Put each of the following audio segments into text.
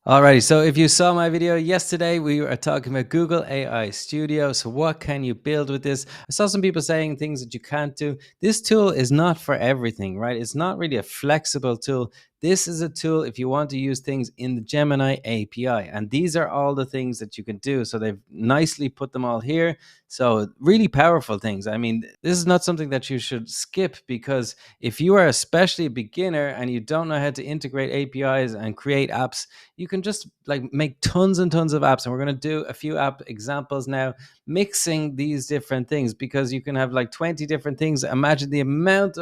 Alrighty, so if you saw my video yesterday, we were talking about Google AI Studio. So what can you build with this? I saw some people saying things that you can't do. This tool is not for everything, right? It's not really a flexible tool. This is a tool if you want to use things in the Gemini API. And these are all the things that you can do. So they've nicely put them all here. So really powerful things. I mean, this is not something that you should skip, because if you are especially a beginner and you don't know how to integrate APIs and create apps, you can just like make tons and tons of apps. And we're going to do a few app examples now, mixing these different things, because you can have like 20 different things. Imagine the amount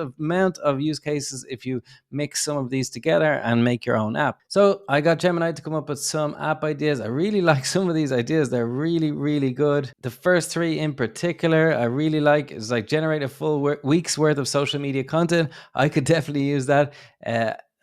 of use cases if you mix some of these together and make your own app. So I got Gemini to come up with some app ideas. I really like some of these ideas. They're really, really good. The first three in particular I really like. Is like generate a full week's worth of social media content. I could definitely use that.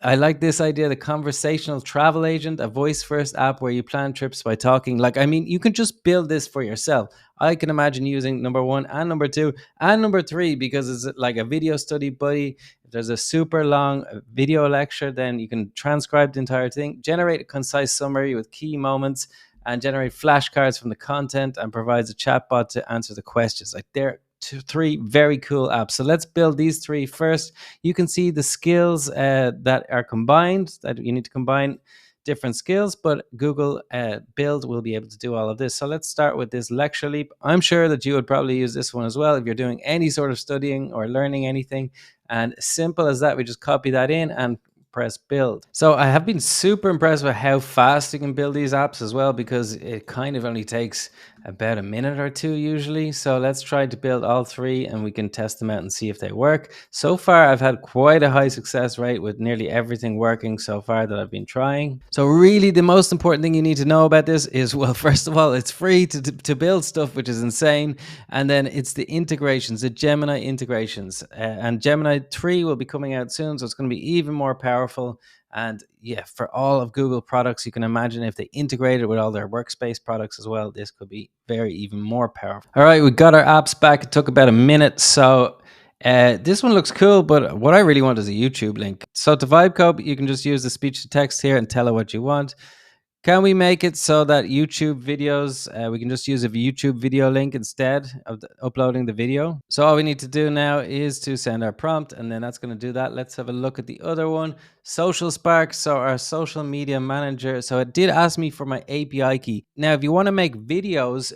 I like this idea, the conversational travel agent, a voice first app where you plan trips by talking. Like, I mean, you can just build this for yourself. I can imagine using number one and number two and number three, because it's like a video study buddy. If there's a super long video lecture, then you can transcribe the entire thing, generate a concise summary with key moments, and generate flashcards from the content, and provides a chatbot to answer the questions. Like, they're three very cool apps. So let's build these three first. You can see the skills that are combined, that you need to combine different skills, but Google Build will be able to do all of this. So let's start with this lecture leap. I'm sure that you would probably use this one as well if you're doing any sort of studying or learning anything. And simple as that, we just copy that in and press build. So I have been super impressed with how fast you can build these apps as well, because it kind of only takes about a minute or two usually. So let's try to build all three and we can test them out and see if they work. So far, I've had quite a high success rate with nearly everything working so far that I've been trying. So really the most important thing you need to know about this is, well, first of all, it's free to build stuff, which is insane. And then it's the integrations, the Gemini integrations. And Gemini 3 will be coming out soon, so it's going to be even more powerful. And yeah, for all of Google products, you can imagine if they integrated with all their workspace products as well, this could be very even more powerful. All right, we got our apps back. It took about a minute. So this one looks cool, but what I really want is a YouTube link. So to vibe code, you can just use the speech to text here and tell it what you want. Can we make it so that YouTube videos, we can just use a YouTube video link instead of uploading the video? So all we need to do now is to send our prompt, and then that's going to do that. Let's have a look at the other one, Social Spark. So our social media manager. So it did ask me for my API key. Now, if you want to make videos,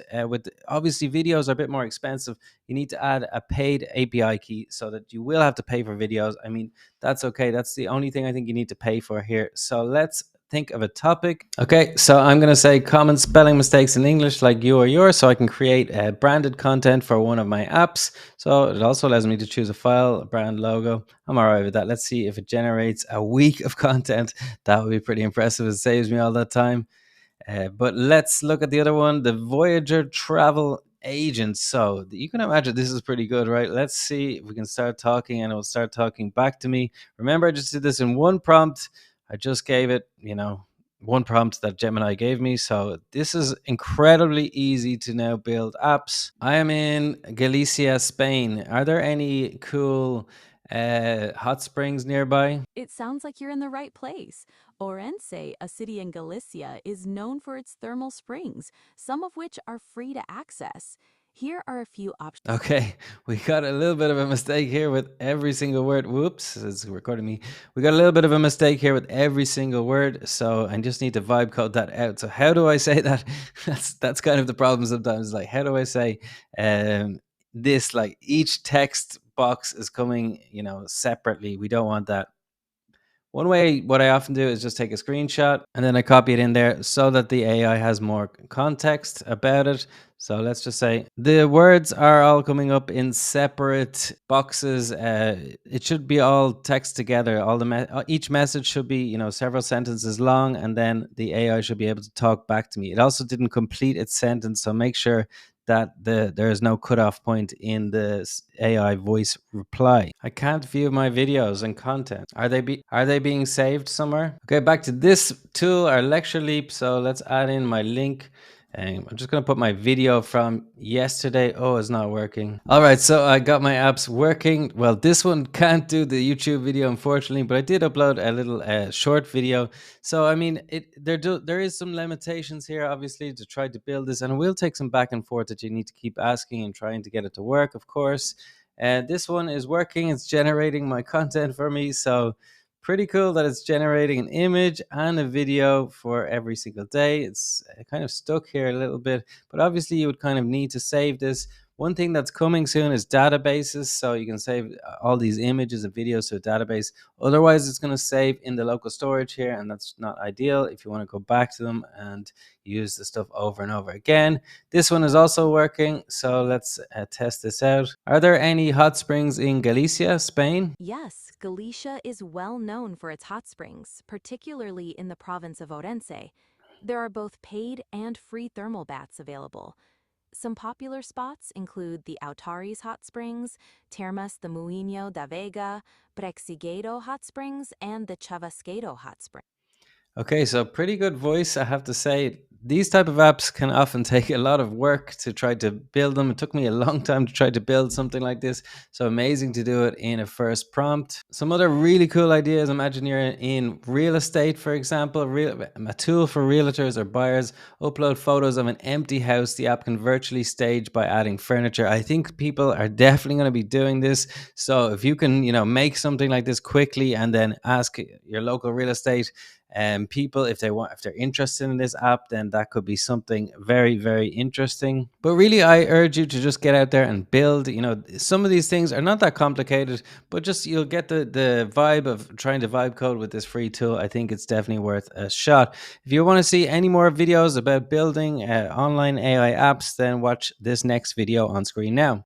obviously videos are a bit more expensive, you need to add a paid API key so that you will have to pay for videos. I mean, that's okay. That's the only thing I think you need to pay for here. So let's think of a topic. Okay, so I'm going to say common spelling mistakes in English, like you or yours, so I can create branded content for one of my apps. So it also allows me to choose a file, a brand logo. I'm all right with that. Let's see if it generates a week of content. That would be pretty impressive. It saves me all that time. But let's look at the other one, the Voyager Travel Agent. So you can imagine this is pretty good, right? Let's see if we can start talking and it will start talking back to me. Remember, I just did this in one prompt. I just gave it, one prompt that Gemini gave me. So this is incredibly easy to now build apps. I am in Galicia, Spain. Are there any cool hot springs nearby? It sounds like you're in the right place. Orense, a city in Galicia, is known for its thermal springs, some of which are free to access. Here are a few options. Okay, we got a little bit of a mistake here with every single word. Whoops, it's recording me. We got a little bit of a mistake here with every single word, so I just need to vibe code that out. So how do I say that? That's kind of the problem sometimes. Like, how do I say this? Like, each text box is coming, separately. We don't want that. One way, what I often do is just take a screenshot and then I copy it in there so that the AI has more context about it. So let's just say the words are all coming up in separate boxes. It should be all text together. Each message should be, several sentences long, and then the AI should be able to talk back to me. It also didn't complete its sentence, so make sure that there is no cutoff point in the AI voice reply. I can't view my videos and content. Are they being saved somewhere? Okay, back to this tool, our lecture leap. So let's add in my link. I'm just going to put my video from yesterday. Oh, it's not working. All right, so I got my apps working. Well, this one can't do the YouTube video, unfortunately, but I did upload a little short video. So, I mean, there is some limitations here, obviously, to try to build this, and it will take some back and forth that you need to keep asking and trying to get it to work, of course. And this one is working. It's generating my content for me. So, pretty cool that it's generating an image and a video for every single day. It's kind of stuck here a little bit, but obviously you would kind of need to save this. One thing that's coming soon is databases, so you can save all these images and videos to a database. Otherwise, it's going to save in the local storage here, and that's not ideal if you want to go back to them and use the stuff over and over again. This one is also working, so let's test this out. Are there any hot springs in Galicia, Spain? Yes, Galicia is well known for its hot springs, particularly in the province of Orense. There are both paid and free thermal baths available. Some popular spots include the Autaris Hot Springs, Termas de Muinho da Vega, Brexiguedo Hot Springs, and the Chavasquedo Hot Springs. Okay, so pretty good voice, I have to say. These type of apps can often take a lot of work to try to build them. It took me a long time to try to build something like this, so amazing to do it in a first prompt. Some other really cool ideas. Imagine you're in real estate, for example, a tool for realtors or buyers. Upload photos of an empty house. The app can virtually stage by adding furniture. I think people are definitely going to be doing this. So if you can, make something like this quickly and then ask your local real estate people if they're interested in this app, then that could be something very, very interesting. But really, I urge you to just get out there and build. Some of these things are not that complicated, but just you'll get the vibe of trying to vibe code with this free tool. I think it's definitely worth a shot. If you want to see any more videos about building online AI apps, then watch this next video on screen now.